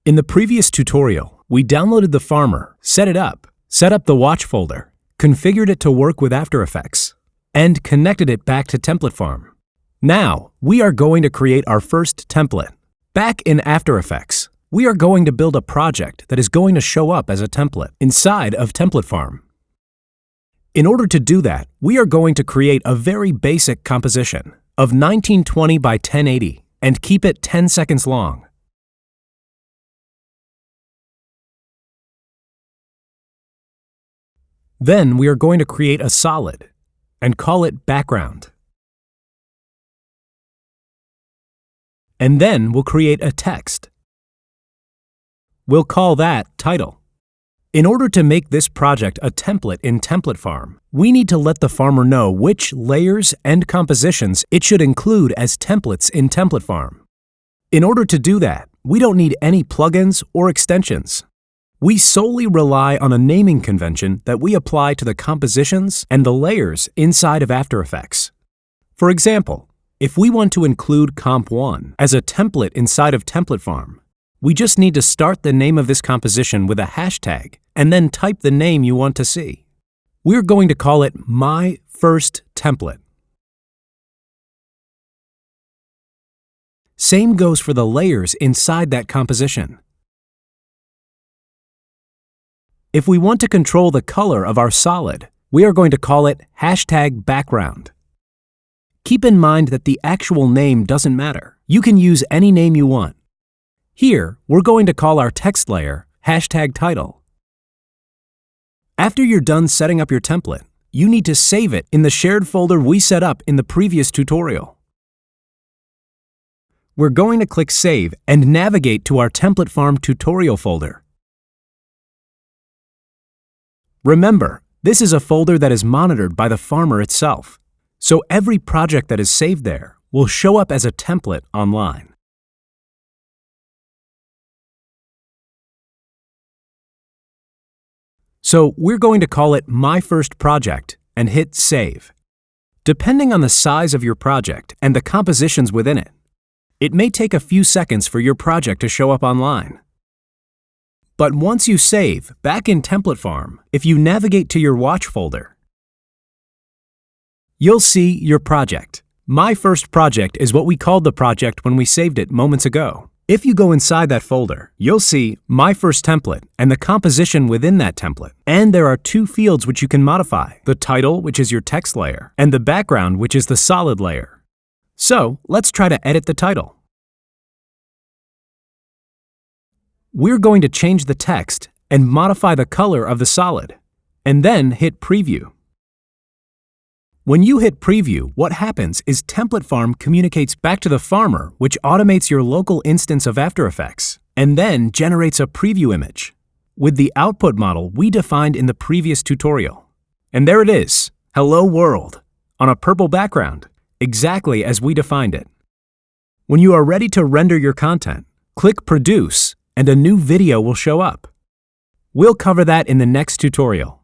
In the previous tutorial, we downloaded the Farmer, set up the watch folder, configured it to work with After Effects, and connected it back to Template Farm. Now, we are going to create our first template. Back in After Effects, we are going to build a project that is going to show up as a template inside of Template Farm. In order to do that, we are going to create a very basic composition of 1920 by 1080 and keep it 10 seconds long. Then we are going to create a solid and call it background. And then we'll create a text. We'll call that title. In order to make this project a template in Template Farm, we need to let the farmer know which layers and compositions it should include as templates in Template Farm. In order to do that, we don't need any plugins or extensions. We solely rely on a naming convention that we apply to the compositions and the layers inside of After Effects. For example, if we want to include Comp 1 as a template inside of Template Farm, we just need to start the name of this composition with a hashtag and then type the name you want to see. We're going to call it My First Template. Same goes for the layers inside that composition. If we want to control the color of our solid, we are going to call it hashtag background. Keep in mind that the actual name doesn't matter. You can use any name you want. Here, we're going to call our text layer hashtag title. After you're done setting up your template, you need to save it in the shared folder we set up in the previous tutorial. We're going to click Save and navigate to our Template Farm tutorial folder. Remember, this is a folder that is monitored by the farmer itself, so every project that is saved there will show up as a template online. So we're going to call it My First Project and hit Save. Depending on the size of your project and the compositions within it, it may take a few seconds for your project to show up online. But once you save, back in Template Farm, if you navigate to your watch folder, you'll see your project. My First Project is what we called the project when we saved it moments ago. If you go inside that folder, you'll see My First Template and the composition within that template. And there are two fields which you can modify, the title, which is your text layer, and the background, which is the solid layer. So let's try to edit the title. We're going to change the text and modify the color of the solid, and then hit Preview. When you hit Preview, what happens is Template Farm communicates back to the farmer, which automates your local instance of After Effects, and then generates a preview image with the output model we defined in the previous tutorial. And there it is, Hello World, on a purple background, exactly as we defined it. When you are ready to render your content, click Produce, and a new video will show up. We'll cover that in the next tutorial.